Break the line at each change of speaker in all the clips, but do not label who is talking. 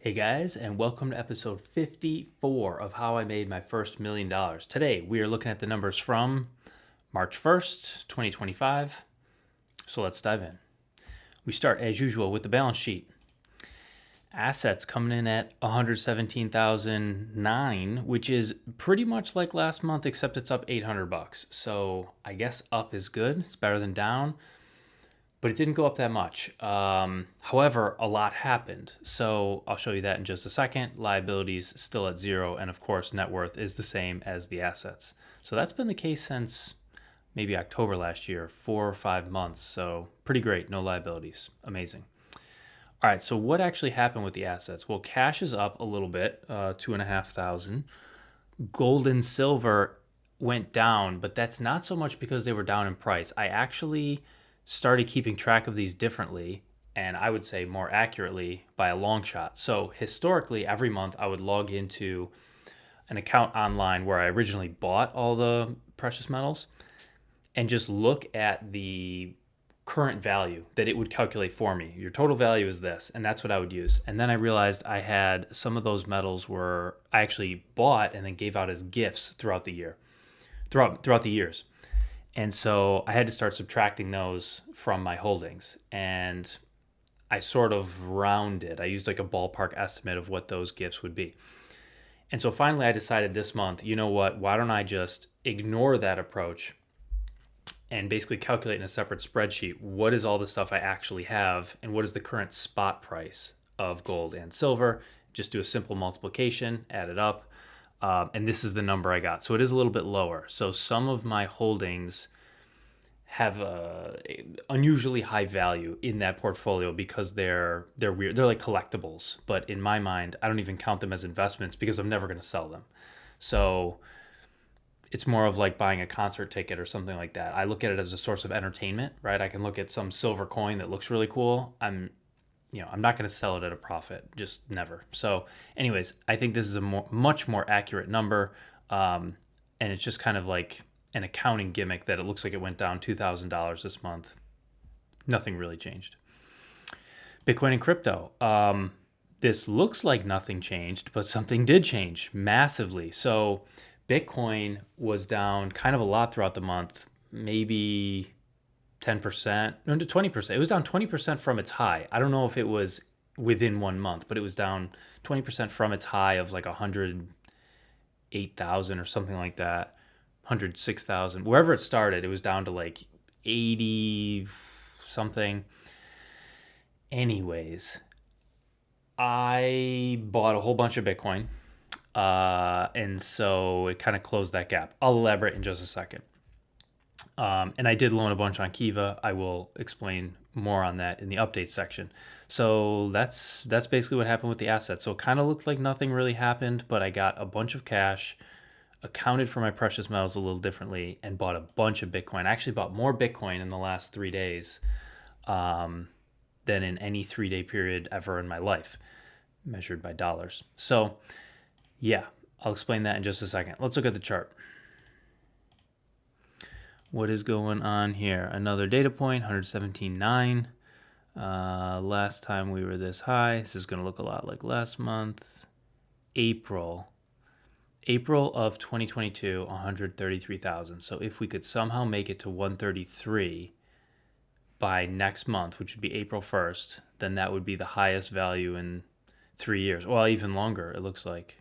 Hey guys, and welcome to episode 54 of How I Made My First $1 Million. Today, we are looking at the numbers from March 1st, 2025. So let's dive in. We start, as usual, with the balance sheet. Assets coming in at $117,009, which is pretty much like last month, except it's up $800. So I guess up is good. It's better than down. But it didn't go up that much. However, a lot happened. So I'll show you that in just a second. Liabilities still at zero. And of course, net worth is the same as the assets. So that's been the case since maybe October last year, 4 or 5 months. So pretty great. No liabilities. Amazing. All right. So what actually happened with the assets? Well, cash is up a little bit, 2,500. Gold and silver went down, but that's not so much because they were down in price. I actually started keeping track of these differently, and I would say more accurately by a long shot. So historically, every month I would log into an account online where I originally bought all the precious metals and just look at the current value that it would calculate for me. Your total value is this, and that's what I would use. And then I realized I had some of those metals were I actually bought and then gave out as gifts throughout the year, throughout the years. And so I had to start subtracting those from my holdings. And I sort of rounded. I used like a ballpark estimate of what those gifts would be. And so finally I decided this month, you know what, why don't I just ignore that approach and basically calculate in a separate spreadsheet what is all the stuff I actually have and what is the current spot price of gold and silver. Just do a simple multiplication, add it up. And this is the number I got. So it is a little bit lower. So some of my holdings have unusually high value in that portfolio because they're weird. They're like collectibles. But in my mind, I don't even count them as investments because I'm never going to sell them. So it's more of like buying a concert ticket or something like that. I look at it as a source of entertainment, right? I can look at some silver coin that looks really cool. I'm not going to sell it at a profit, just never. So anyways, I think this is a much more accurate number. And it's just kind of like an accounting gimmick that it looks like it went down $2,000 this month. Nothing really changed. Bitcoin and crypto. This looks like nothing changed, but something did change massively. So Bitcoin was down kind of a lot throughout the month, maybe 10%, no, to 20%. It was down 20% from its high. I don't know if it was within 1 month, but it was down 20% from its high of like 108,000 or something like that, 106,000. Wherever it started, it was down to like 80 something. Anyways, I bought a whole bunch of Bitcoin, and so it kind of closed that gap. I'll elaborate in just a second. And I did loan a bunch on Kiva. I will explain more on that in the update section. So that's basically what happened with the assets. So it kind of looked like nothing really happened, but I got a bunch of cash, accounted for my precious metals a little differently, and bought a bunch of Bitcoin. I actually bought more Bitcoin in the last 3 days than in any 3-day period ever in my life, measured by dollars. So yeah, I'll explain that in just a second. Let's look at the chart. What is going on here? Another data point, 117.9. Last time we were this high. This is going to look a lot like last month. April of 2022, 133,000. So if we could somehow make it to 133 by next month, which would be April 1st, then that would be the highest value in 3 years. Well, even longer, it looks like.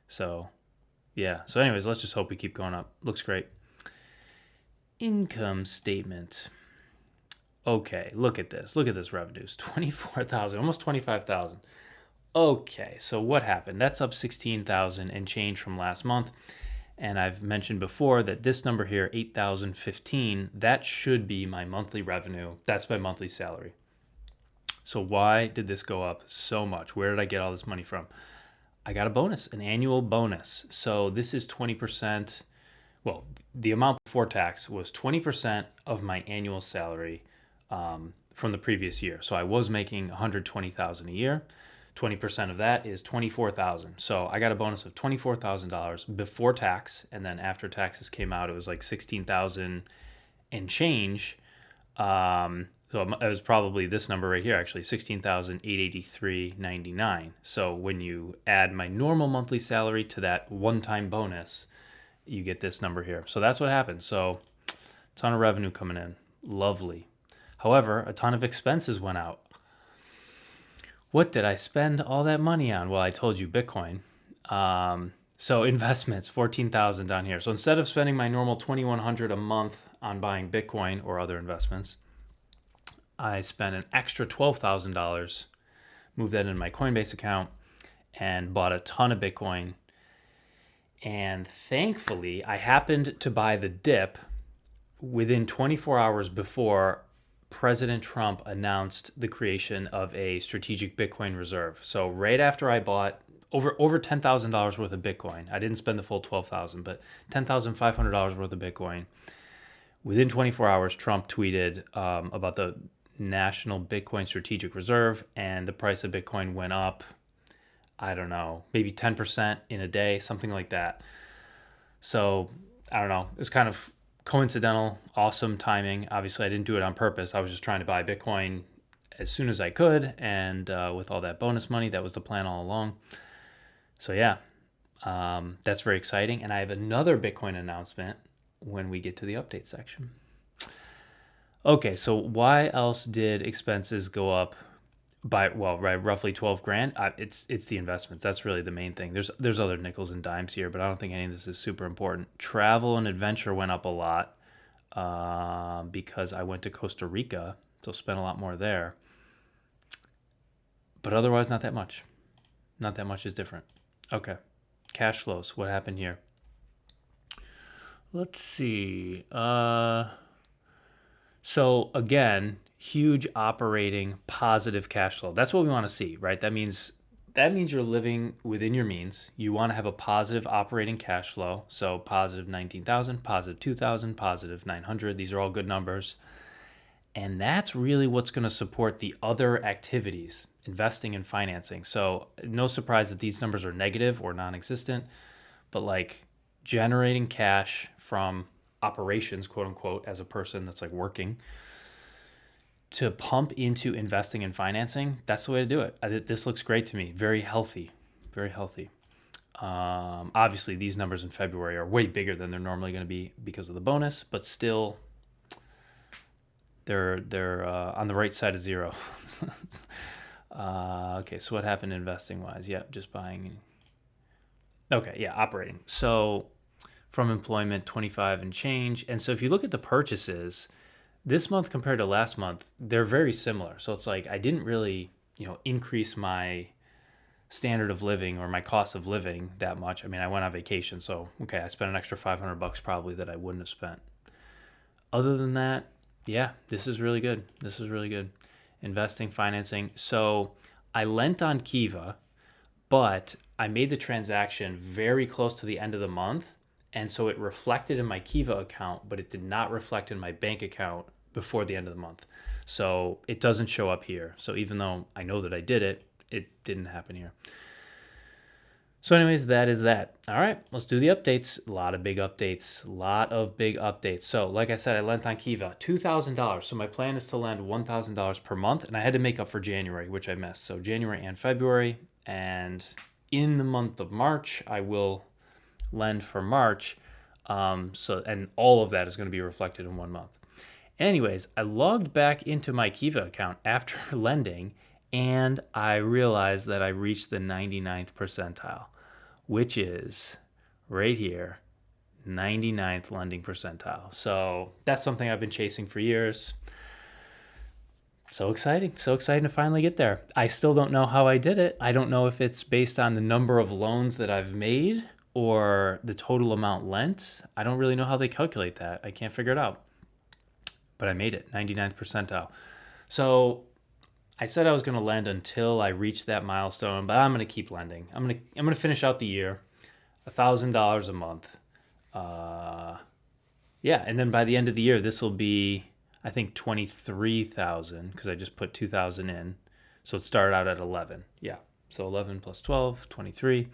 So yeah. So anyways, let's just hope we keep going up. Looks great. Income statement. Okay, look at this. Look at this revenues. 24,000, almost 25,000. Okay, so what happened? That's up 16,000 and change from last month. And I've mentioned before that this number here, 8,015, that should be my monthly revenue. That's my monthly salary. So why did this go up so much? Where did I get all this money from? I got a bonus, an annual bonus. So this is 20%. Well, the amount before tax was 20% of my annual salary from the previous year. So I was making $120,000 a year. 20% of that is $24,000. So I got a bonus of $24,000 before tax, and then after taxes came out, it was like $16,000 and change. So it was probably this number right here, actually, 16,883.99. So when you add my normal monthly salary to that one-time bonus, you get this number here. So that's what happened. So a ton of revenue coming in. Lovely. However, a ton of expenses went out. What did I spend all that money on? Well, I told you Bitcoin. So investments, 14,000 down here. So instead of spending my normal 2,100 a month on buying Bitcoin or other investments, I spent an extra $12,000, moved that into my Coinbase account, and bought a ton of Bitcoin. And thankfully, I happened to buy the dip within 24 hours before President Trump announced the creation of a strategic Bitcoin reserve. So right after I bought over $10,000 worth of Bitcoin, I didn't spend the full 12,000, but $10,500 worth of Bitcoin. Within 24 hours, Trump tweeted about the National Bitcoin Strategic Reserve, and the price of Bitcoin went up, I don't know, maybe 10% in a day, something like that. So I don't know. It's kind of coincidental, awesome timing. Obviously, I didn't do it on purpose. I was just trying to buy Bitcoin as soon as I could, and with all that bonus money, that was the plan all along. So yeah, that's very exciting. And I have another Bitcoin announcement when we get to the update section. Okay, so why else did expenses go up by roughly 12 grand? It's the investments. That's really the main thing. There's other nickels and dimes here, but I don't think any of this is super important. Travel and adventure went up a lot because I went to Costa Rica, so spent a lot more there. But otherwise, not that much. Not that much is different. Okay, cash flows. What happened here? Let's see. So again, huge operating positive cash flow. That's what we want to see, right? That means you're living within your means. You want to have a positive operating cash flow. So positive 19,000, positive 2,000, positive 900. These are all good numbers. And that's really what's going to support the other activities, investing and financing. So no surprise that these numbers are negative or non-existent, but like generating cash from operations, quote unquote, as a person that's like working to pump into investing and financing, that's the way to do it. This looks great to me. Very healthy, very healthy. Obviously, these numbers in February are way bigger than they're normally going to be because of the bonus, but still, they're on the right side of zero. Okay, so what happened investing wise? Yeah, just buying. Okay, yeah, operating. So from employment, 25 and change. And so if you look at the purchases, this month compared to last month, they're very similar. So it's like I didn't really, increase my standard of living or my cost of living that much. I mean, I went on vacation, so okay, I spent an extra $500 probably that I wouldn't have spent. Other than that, yeah, this is really good. This is really good. Investing, financing. So I lent on Kiva, but I made the transaction very close to the end of the month. And so it reflected in my Kiva account, but it did not reflect in my bank account before the end of the month. So it doesn't show up here. So even though I know that I did it, it didn't happen here. So anyways, that is that. All right, let's do the updates. A lot of big updates. So like I said, I lent on Kiva $2,000. So my plan is to lend $1,000 per month. And I had to make up for January, which I missed. So January and February. And in the month of March, I will lend for March. And all of that is going to be reflected in 1 month. Anyways, I logged back into my Kiva account after lending, and I realized that I reached the 99th percentile, which is right here, 99th lending percentile. So that's something I've been chasing for years. So exciting to finally get there. I still don't know how I did it. I don't know if it's based on the number of loans that I've made or the total amount lent. I don't really know how they calculate that. I can't figure it out. But I made it, 99th percentile. So I said I was going to lend until I reached that milestone, but I'm going to keep lending. I'm going to finish out the year, $1,000 a month. Yeah, and then by the end of the year, this will be, I think, 23,000 because I just put 2,000 in. So it started out at 11. Yeah, so 11 plus 12, 23.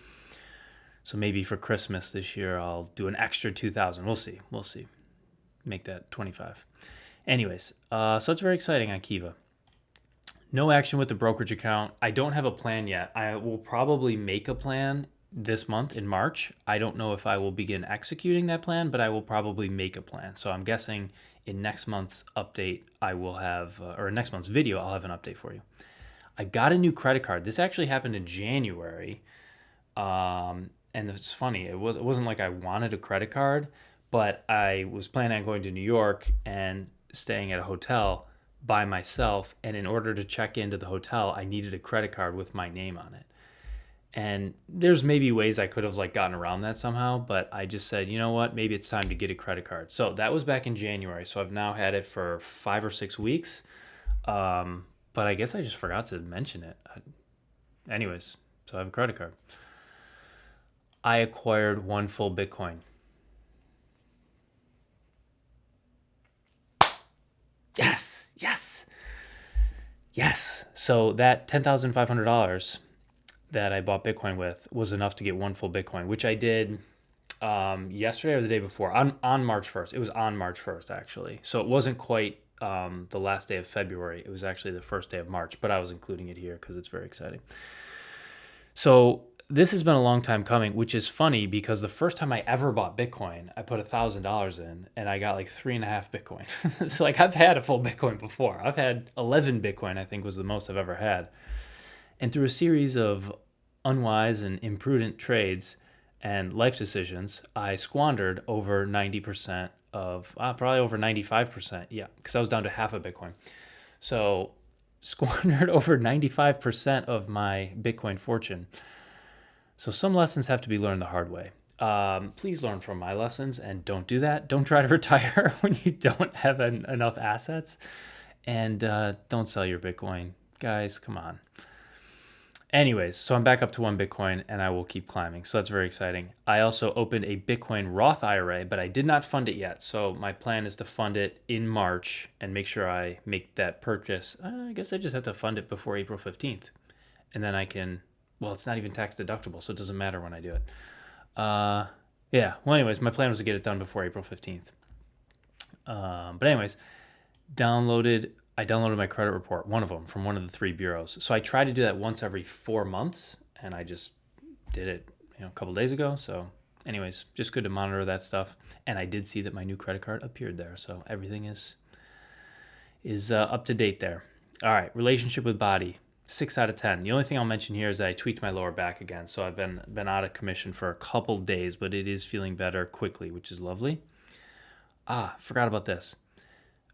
So maybe for Christmas this year, I'll do an extra 2,000. We'll see. Make that 25. Anyways, so it's very exciting on Kiva. No action with the brokerage account. I don't have a plan yet. I will probably make a plan this month in March. I don't know if I will begin executing that plan, but I will probably make a plan. So I'm guessing in next month's update, I will have, or next month's video, I'll have an update for you. I got a new credit card. This actually happened in January. And it's funny. It wasn't like I wanted a credit card, but I was planning on going to New York and staying at a hotel by myself, and in order to check into the hotel, I needed a credit card with my name on it. And there's maybe ways I could have like gotten around that somehow, but I just said, you know what, maybe it's time to get a credit card. So that was back in January. So I've now had it for 5 or 6 weeks. But I guess I just forgot to mention it. Anyways, so I have a credit card. I acquired 1 full Bitcoin. Yes. So that $10,500 that I bought Bitcoin with was enough to get 1 full Bitcoin, which I did yesterday or the day before on March 1st. It was on March 1st, actually. So it wasn't quite the last day of February. It was actually the first day of March, but I was including it here because it's very exciting. So this has been a long time coming, which is funny because the first time I ever bought Bitcoin, I put $1,000 in and I got like 3.5 Bitcoin. So like I've had a full Bitcoin before. I've had 11 Bitcoin, I think was the most I've ever had. And through a series of unwise and imprudent trades and life decisions, I squandered over 90% of, probably over 95%. Yeah, because I was down to half a Bitcoin. So squandered over 95% of my Bitcoin fortune. So some lessons have to be learned the hard way. Please learn from my lessons and don't do that. Don't try to retire when you don't have enough assets. And don't sell your Bitcoin. Guys, come on. Anyways, so I'm back up to 1 Bitcoin and I will keep climbing. So that's very exciting. I also opened a Bitcoin Roth IRA, but I did not fund it yet. So my plan is to fund it in March and make sure I make that purchase. I guess I just have to fund it before April 15th. And then I can, well, it's not even tax deductible, so it doesn't matter when I do it. Yeah, well, anyways, my plan was to get it done before April 15th. But anyways, I downloaded my credit report, one of them from one of the 3 bureaus. So I try to do that once every 4 months, and I just did it, a couple days ago. So anyways, just good to monitor that stuff. And I did see that my new credit card appeared there. So everything is up to date there. All right, relationship with body, 6 out of 10. The only thing I'll mention here is that I tweaked my lower back again. So I've been out of commission for a couple days, but it is feeling better quickly, which is lovely. Forgot about this.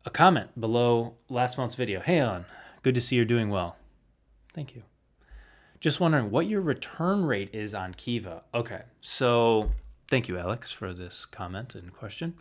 A comment below last month's video. Hey, Alan, good to see you're doing well. Thank you. Just wondering what your return rate is on Kiva. Okay, so thank you, Alex, for this comment and question.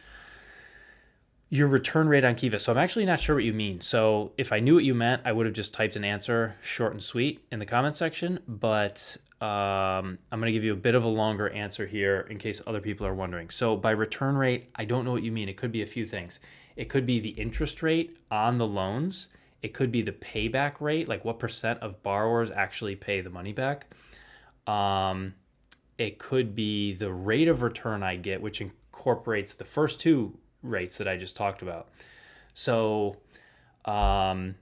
Your return rate on Kiva. So I'm actually not sure what you mean. So if I knew what you meant, I would have just typed an answer short and sweet in the comment section. But I'm going to give you a bit of a longer answer here in case other people are wondering. So by return rate, I don't know what you mean. It could be a few things. It could be the interest rate on the loans. It could be the payback rate, like what percent of borrowers actually pay the money back. It could be the rate of return I get, which incorporates the first 2 rates that I just talked about. So to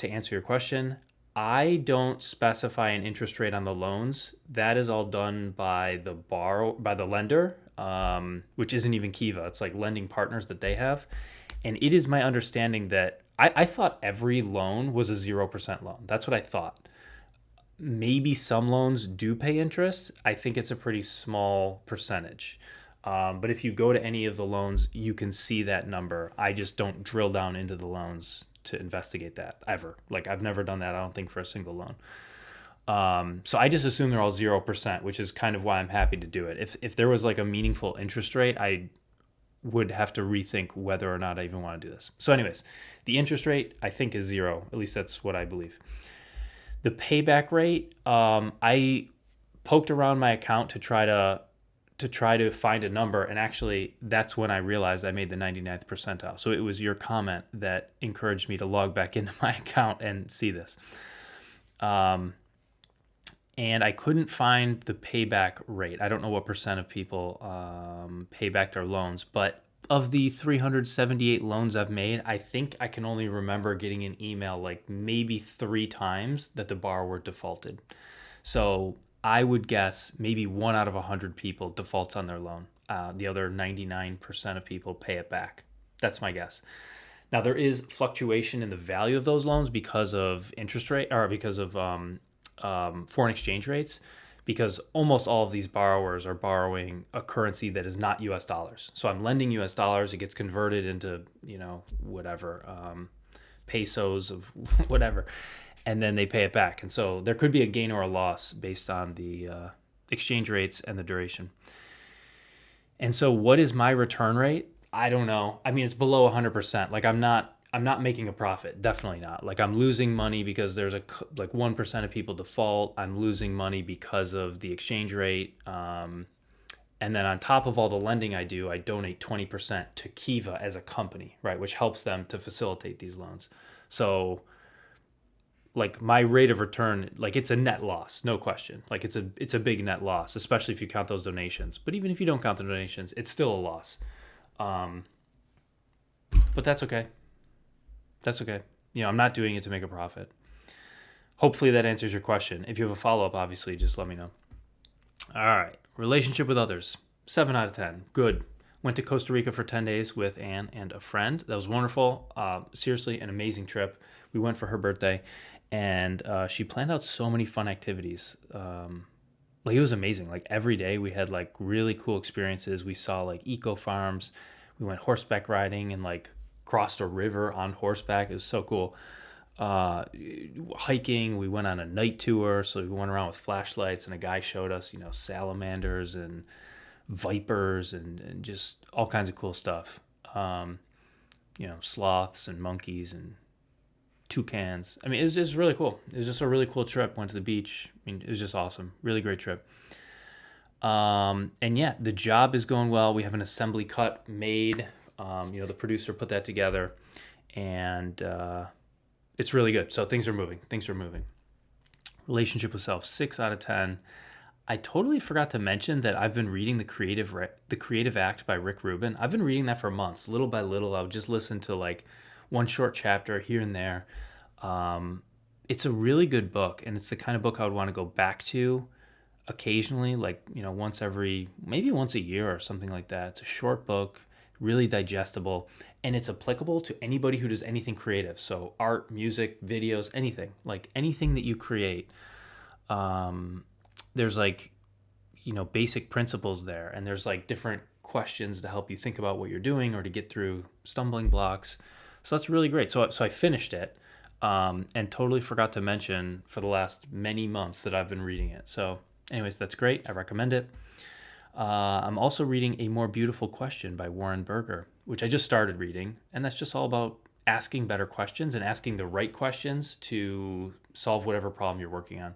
answer your question, I don't specify an interest rate on the loans. That is all done by the lender, which isn't even Kiva. It's like lending partners that they have. And it is my understanding that I thought every loan was a 0% loan. That's what I thought. Maybe some loans do pay interest. I think it's a pretty small percentage. But if you go to any of the loans, you can see that number. I just don't drill down into the loans to investigate that ever. Like I've never done that, I don't think, for a single loan. So I just assume they're all 0%, which is kind of why I'm happy to do it. If there was like a meaningful interest rate, I would have to rethink whether or not I even want to do this. So anyways, the interest rate I think is 0. At least that's what I believe. The payback rate, I poked around my account to try to find a number, and actually that's when I realized I made the 99th percentile. So it was your comment that encouraged me to log back into my account and see this. And I couldn't find the payback rate. I don't know what percent of people pay back their loans, but of the 378 loans I've made, I think I can only remember getting an email like maybe 3 times that the borrower defaulted. So I would guess maybe 1 out of 100 people defaults on their loan. The other 99% of people pay it back. That's my guess. Now there is fluctuation in the value of those loans because of interest rate or because of foreign exchange rates, because almost all of these borrowers are borrowing a currency that is not US dollars. So I'm lending US dollars, it gets converted into, whatever, pesos of whatever, and then they pay it back. And so there could be a gain or a loss based on the exchange rates and the duration. And so what is my return rate? I don't know. I mean, it's below 100%. Like I'm not making a profit. Definitely not. Like I'm losing money because there's like 1% of people default. I'm losing money because of the exchange rate. And then on top of all the lending I do, I donate 20% to Kiva as a company, right? Which helps them to facilitate these loans. So like my rate of return, like it's a net loss, no question. Like it's a big net loss, especially if you count those donations. But even if you don't count the donations, it's still a loss. But that's okay. That's okay. I'm not doing it to make a profit. Hopefully that answers your question. If you have a follow-up, obviously, just let me know. All right. Relationship with others. 7 out of 10. Good. Went to Costa Rica for 10 days with Anne and a friend. That was wonderful. Seriously, an amazing trip. We went for her birthday, and she planned out so many fun activities. Like it was amazing. Like every day we had like really cool experiences. We saw like eco farms. We went horseback riding and like crossed a river on horseback. It was so cool. Hiking. We went on a night tour. So we went around with flashlights and a guy showed us, salamanders and vipers and just all kinds of cool stuff. Sloths and monkeys and toucans. I mean, it was just really cool. It was just a really cool trip. Went to the beach. I mean, it was just awesome. Really great trip. And yeah, the job is going well. We have an assembly cut made. The producer put that together, and it's really good. So things are moving. Relationship with self, 6 out of 10. I totally forgot to mention that I've been reading the Creative Act by Rick Rubin. I've been reading that for months. Little by little, I would just listen to like one short chapter here and there. It's a really good book, and it's the kind of book I would want to go back to occasionally, like, once a year or something like that. It's a short book, really digestible, and it's applicable to anybody who does anything creative. So art, music, videos, anything. Like anything that you create. There's like, basic principles there, and there's like different questions to help you think about what you're doing or to get through stumbling blocks. So that's really great. So I finished it, and totally forgot to mention for the last many months that I've been reading it. So anyways, that's great. I recommend it. I'm also reading A More Beautiful Question by Warren Berger, which I just started reading. And that's just all about asking better questions and asking the right questions to solve whatever problem you're working on.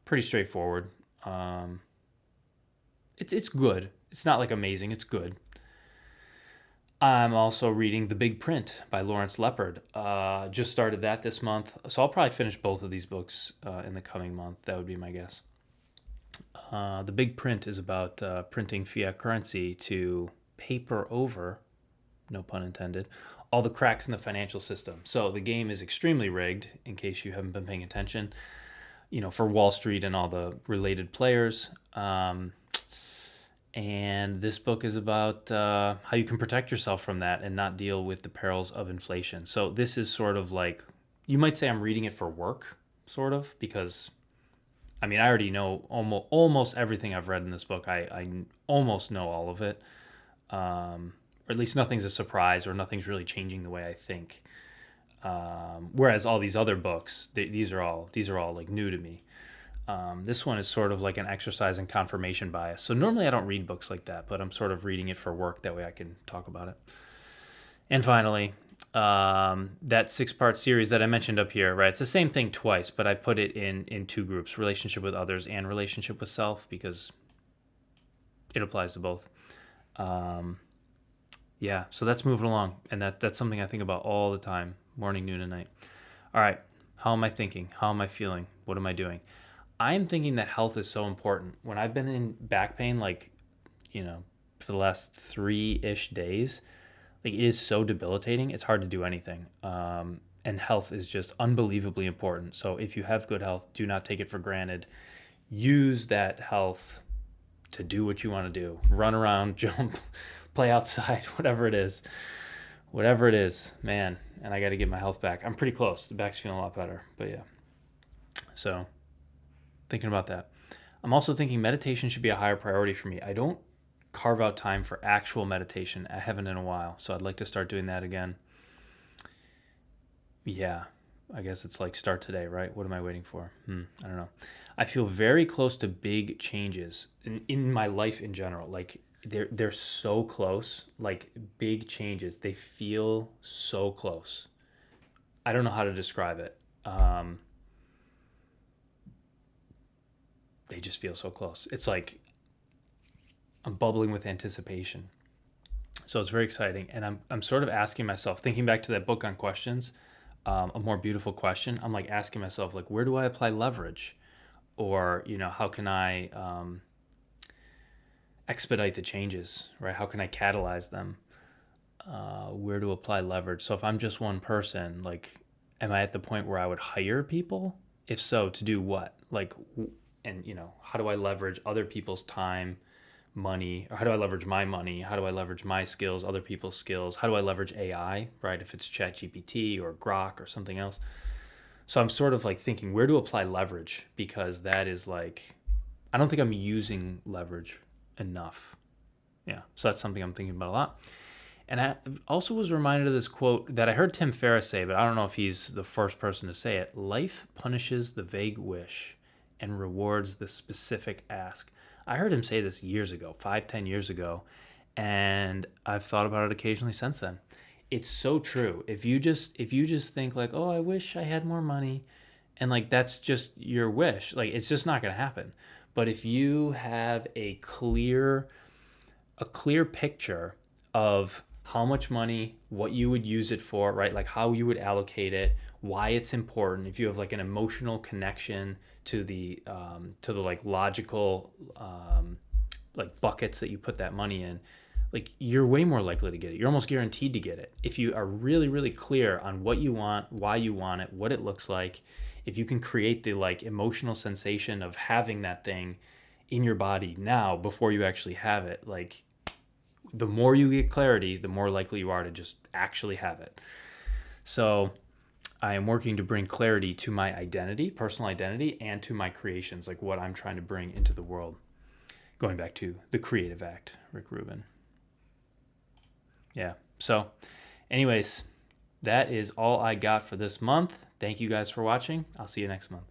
Pretty straightforward. It's good. It's not like amazing. It's good. I'm also reading The Big Print by Lawrence Leopard. Just started that this month. So I'll probably finish both of these books in the coming month. That would be my guess. The Big Print is about printing fiat currency to paper over, no pun intended, all the cracks in the financial system. So the game is extremely rigged, in case you haven't been paying attention, for Wall Street and all the related players. And this book is about how you can protect yourself from that and not deal with the perils of inflation. So this is sort of like, you might say I'm reading it for work, sort of, because, I mean, I already know almost everything I've read in this book. I almost know all of it. Or at least nothing's a surprise or nothing's really changing the way I think. Whereas all these other books, these are all like new to me. This one is sort of like an exercise in confirmation bias. So normally I don't read books like that, but I'm sort of reading it for work. That way I can talk about it. And finally, that 6-part series that I mentioned up here, right? It's the same thing twice, but I put it in 2 groups, relationship with others and relationship with self, because it applies to both. Yeah, so that's moving along. And that's something I think about all the time, morning, noon, and night. All right, how am I thinking? How am I feeling? What am I doing? I'm thinking that health is so important. When I've been in back pain, like, for the last 3-ish days. Like, it is so debilitating. It's hard to do anything. And health is just unbelievably important. So if you have good health, do not take it for granted. Use that health to do what you want to do. Run around, jump, play outside, whatever it is. Whatever it is, man. And I got to get my health back. I'm pretty close. The back's feeling a lot better. But yeah. So thinking about that. I'm also thinking meditation should be a higher priority for me. I don't carve out time for actual meditation. I haven't in a while. So I'd like to start doing that again. Yeah, I guess it's like start today, right? What am I waiting for? I don't know. I feel very close to big changes in my life in general. Like they're so close, like big changes. They feel so close. I don't know how to describe it. They just feel so close. It's like I'm bubbling with anticipation. So it's very exciting. And I'm sort of asking myself, thinking back to that book on questions, a more beautiful question. I'm like asking myself, like, where do I apply leverage? Or, how can I expedite the changes, right? How can I catalyze them? Where to apply leverage? So if I'm just one person, like, am I at the point where I would hire people? If so, to do what? Like, and, how do I leverage other people's time, money, or how do I leverage my money? How do I leverage my skills, other people's skills? How do I leverage AI, right? If it's ChatGPT or Grok or something else. So I'm sort of like thinking where to apply leverage, because that is like, I don't think I'm using leverage enough. Yeah. So that's something I'm thinking about a lot. And I also was reminded of this quote that I heard Tim Ferriss say, but I don't know if he's the first person to say it. Life punishes the vague wish and rewards the specific ask. I heard him say this years ago, 5-10 years ago, and I've thought about it occasionally since then. It's so true. If you just think like, oh, I wish I had more money, and like that's just your wish, like it's just not going to happen. But if you have a clear picture of how much money, what you would use it for, right? Like how you would allocate it, why it's important. If you have like an emotional connection to the like logical like buckets that you put that money in, like you're way more likely to get it. You're almost guaranteed to get it. If you are really, really clear on what you want, why you want it, what it looks like, if you can create the like emotional sensation of having that thing in your body now before you actually have it, like the more you get clarity, the more likely you are to just actually have it. So I am working to bring clarity to my identity, personal identity, and to my creations, like what I'm trying to bring into the world. Going back to the creative act, Rick Rubin. Yeah. So anyways, that is all I got for this month. Thank you guys for watching. I'll see you next month.